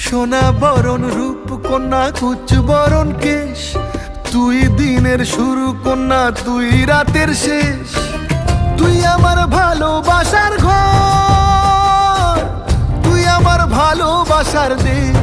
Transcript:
সোনা বরণ রূপ কন্যা কুচ বরণ কেশ, তুই দিনের শুরু কন্যা তুই রাতের শেষ। তুই আমার ভালোবাসার ঘর, তুই আমার ভালোবাসার দেশ।